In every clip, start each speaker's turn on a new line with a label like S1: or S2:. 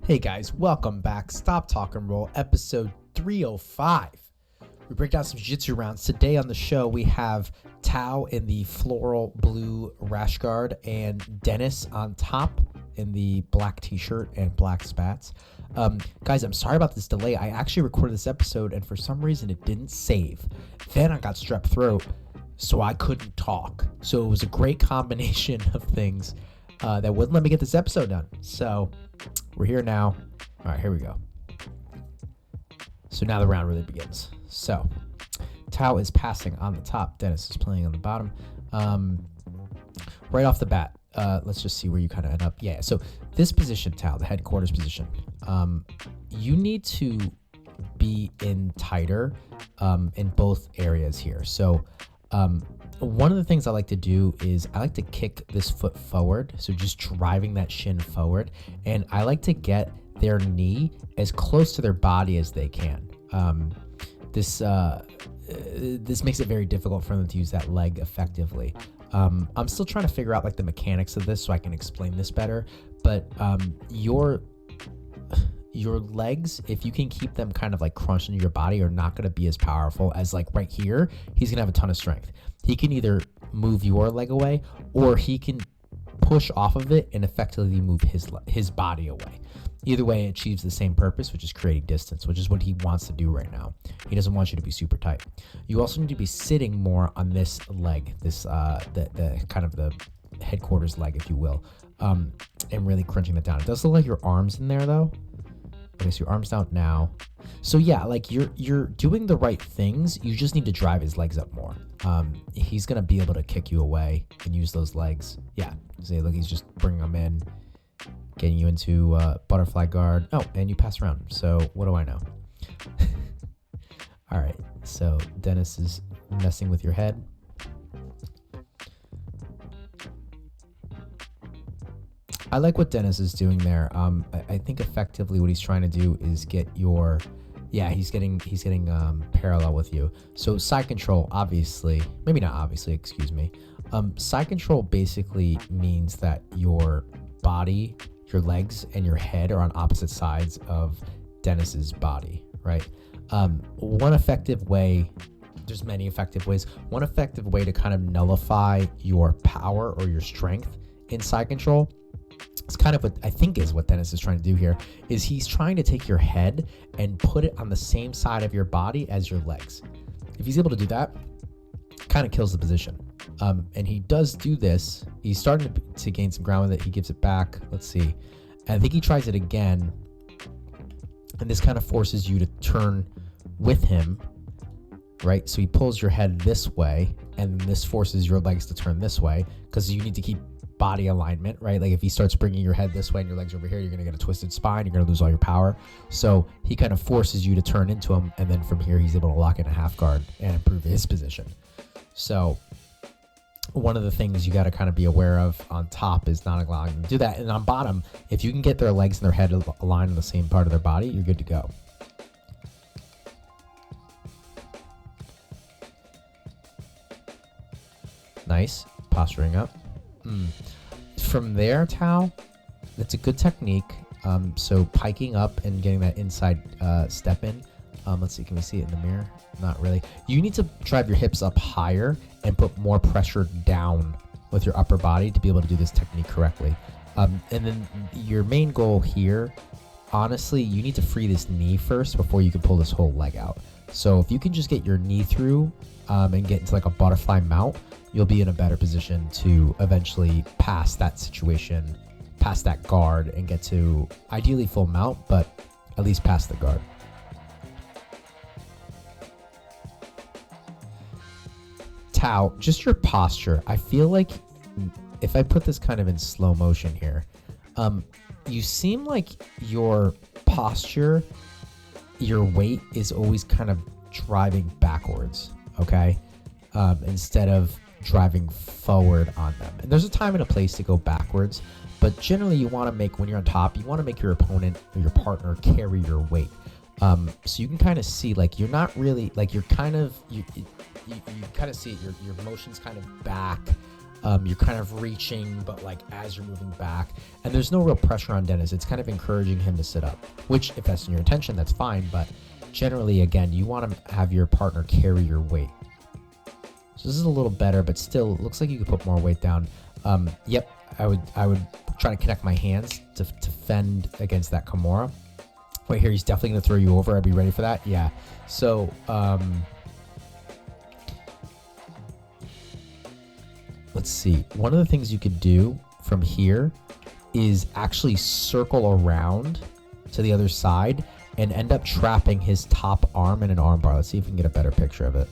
S1: Hey guys, welcome back. Stop Talk and Roll, episode 305. We break down some Jiu-Jitsu rounds. Today on the show, we have Tao in the floral blue rash guard and Dennis on top in the black t-shirt and black spats. Guys, I'm sorry about this delay. I actually recorded this episode and for some reason it didn't save. Then I got strep throat, so I couldn't talk. So it was a great combination of things that wouldn't let me get this episode done. So we're here now. All right, here we go. So now the round really begins. So Tao is passing on the top. Dennis is playing on the bottom. Right off the bat, let's just see where you kind of end up. Yeah, so this position, Tao, the headquarters position, you need to be in tighter in both areas here. So one of the things I like to do is I like to kick this foot forward. So just driving that shin forward. And I like to get their knee as close to their body as they can. This makes it very difficult for them to use that leg effectively. I'm still trying to figure out like the mechanics of this so I can explain this better. But your legs, if you can keep them kind of like crunched into your body, are not going to be as powerful as like right here. He's going to have a ton of strength. He can either move your leg away or he can push off of it and effectively move his body away. Either way, it achieves the same purpose, which is creating distance, which is what he wants to do right now. He doesn't want you to be super tight. You also need to be sitting more on this leg, this the kind of the headquarters leg, if you will, and really crunching that down. It does look like your arm's in there though. Okay, so your arm's down now. So yeah, like you're doing the right things. You just need to drive his legs up more. He's gonna be able to kick you away and use those legs. Yeah, see, look, he's just bringing them in, getting you into butterfly guard. Oh, and you pass around. So what do I know? All right, so Dennis is messing with your head. I like what Dennis is doing there. I think effectively what he's trying to do is get your, he's getting parallel with you. So side control, obviously, maybe not obviously, excuse me. Side control basically means that your body, your legs, and your head are on opposite sides of Dennis's body, right? One effective way, there's many effective ways. One effective way to kind of nullify your power or your strength in side control, it's kind of what I think is what Dennis is trying to do here, is he's trying to take your head and put it on the same side of your body as your legs. If he's able to do that, kind of kills the position. And he does do this. He's starting to gain some ground with it. He gives it back. Let's see. And I think he tries it again. And this kind of forces you to turn with him, right? So he pulls your head this way, and this forces your legs to turn this way because you need to keep body alignment, right? Like if he starts bringing your head this way and your legs over here, you're going to get a twisted spine. You're going to lose all your power. So he kind of forces you to turn into him. And then from here, he's able to lock in a half guard and improve his position. So one of the things you got to kind of be aware of on top is not allowing them to do that. And on bottom, if you can get their legs and their head aligned in the same part of their body, you're good to go. Nice. Posturing up. From there, Tao, that's a good technique. So piking up and getting that inside step in. Let's see, can we see it in the mirror? Not really. You need to drive your hips up higher and put more pressure down with your upper body to be able to do this technique correctly. And then your main goal here, honestly, you need to free this knee first before you can pull this whole leg out. So if you can just get your knee through and get into like a butterfly mount, you'll be in a better position to eventually pass that situation, pass that guard, and get to ideally full mount, but at least pass the guard. Tao, just your posture. I feel like if I put this kind of in slow motion here, you seem like your posture, your weight is always kind of driving backwards, okay? Instead of driving forward on them. And there's a time and a place to go backwards, but generally you want to make, when you're on top, you want to make your opponent or your partner carry your weight. So you can kind of see, like, you're not really, like, you're kind of, you kind of see it, your motion's kind of back, You're kind of reaching, but like as you're moving back, and there's no real pressure on Dennis. It's kind of encouraging him to sit up, which if that's in your intention, that's fine. But generally, again, you want to have your partner carry your weight. So this is a little better, but still looks like you could put more weight down. Yep, I would try to connect my hands to fend against that kimura. Right here, he's definitely going to throw you over. I'd be ready for that. Yeah. So, let's see. One of the things you could do from here is actually circle around to the other side and end up trapping his top arm in an arm bar. Let's see if we can get a better picture of it.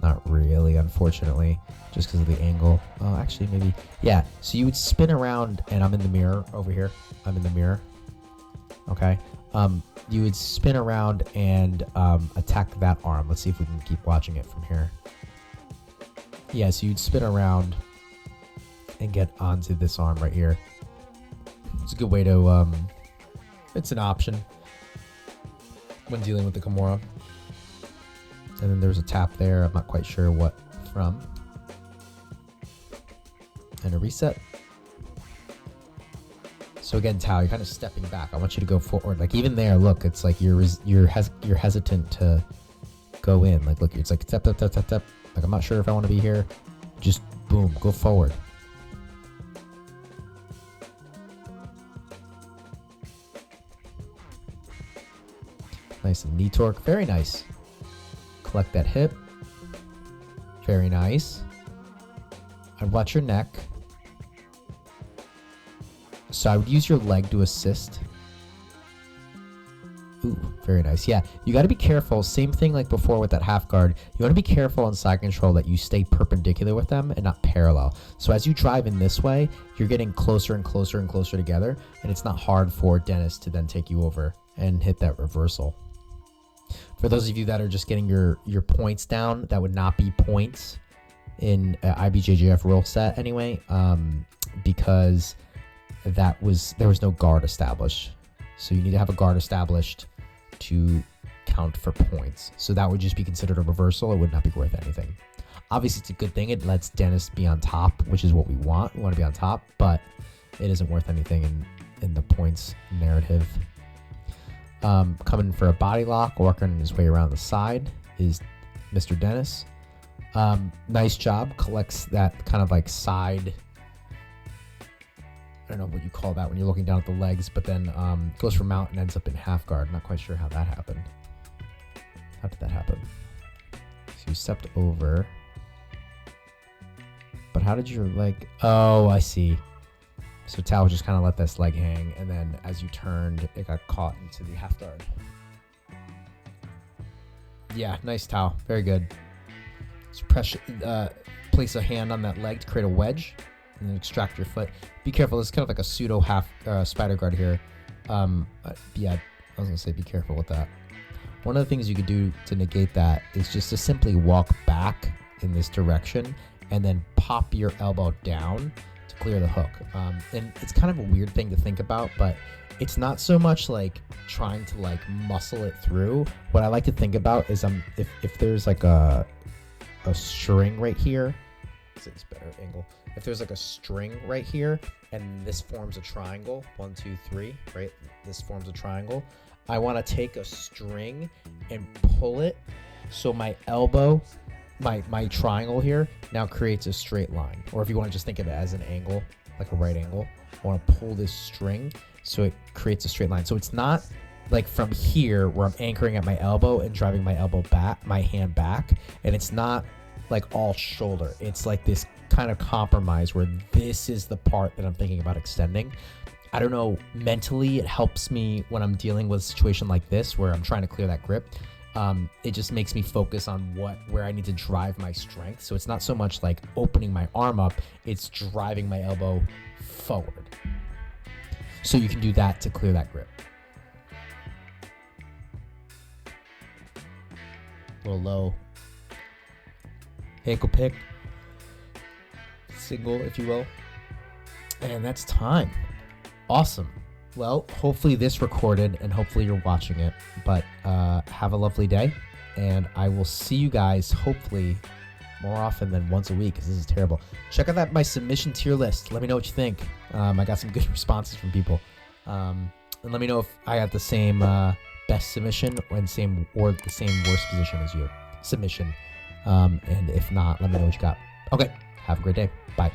S1: Not really, unfortunately, just because of the angle. Oh, actually, maybe. Yeah. So you would spin around, and I'm in the mirror over here. I'm in the mirror. Okay. You would spin around and attack that arm. Let's see if we can keep watching it from here. Yeah, so you'd spin around and get onto this arm right here. It's a good way to, it's an option when dealing with the kimura. And then there's a tap there. I'm not quite sure what from. And a reset. So again, Tao, you're kind of stepping back. I want you to go forward. Like even there, look, it's like you're hesitant to go in. Like look, it's like step, step, step, step, step. Like I'm not sure if I want to be here. Just boom, go forward. Nice and knee torque, very nice. Collect that hip. Very nice. And watch your neck. So I would use your leg to assist. Ooh, very nice. Yeah, you got to be careful. Same thing like before with that half guard. You want to be careful on side control that you stay perpendicular with them and not parallel. So as you drive in this way, you're getting closer and closer and closer together, and it's not hard for Dennis to then take you over and hit that reversal. For those of you that are just getting your points down, that would not be points in IBJJF rule set anyway, because there was no guard established. So you need to have a guard established to count for points. So that would just be considered a reversal. It would not be worth anything. Obviously, it's a good thing. It lets Dennis be on top, which is what we want. We want to be on top, but it isn't worth anything in the points narrative. Coming for a body lock, working his way around the side is Mr. Dennis. Nice job. Collects that kind of like side, I don't know what you call that when you're looking down at the legs, but then goes for mount and ends up in half guard. I'm not quite sure how that happened. How did that happen? So you stepped over. But how did your leg... Oh, I see. So Tao just kind of let this leg hang, and then as you turned, it got caught into the half guard. Yeah, nice Tao. Very good. So place a hand on that leg to create a wedge, and then extract your foot. Be careful. This is kind of like a pseudo half spider guard here. Yeah, I was gonna say be careful with that. One of the things you could do to negate that is just to simply walk back in this direction and then pop your elbow down to clear the hook. And it's kind of a weird thing to think about, but it's not so much like trying to like muscle it through. What I like to think about is if there's like a string right here, it's better angle. If there's like a string right here and this forms a triangle, 1, 2, 3, right? This forms a triangle. I want to take a string and pull it so my elbow, my triangle here now creates a straight line. Or if you want to just think of it as an angle, like a right angle, I want to pull this string so it creates a straight line. So it's not like from here where I'm anchoring at my elbow and driving my elbow back, my hand back, and it's not like all shoulder. It's like this kind of compromise where this is the part that I'm thinking about extending. I don't know, mentally it helps me when I'm dealing with a situation like this where I'm trying to clear that grip. It just makes me focus on where I need to drive my strength. So it's not so much like opening my arm up, it's driving my elbow forward. So you can do that to clear that grip. A little low. Ankle pick. Single, if you will. And that's time. Awesome. Well, hopefully this recorded and hopefully you're watching it. But have a lovely day. And I will see you guys hopefully more often than once a week because this is terrible. Check out my submission tier list. Let me know what you think. I got some good responses from people. And let me know if I got the same best submission or the same worst position as you. Submission. And if not, let me know what you got. Okay. Have a great day. Bye.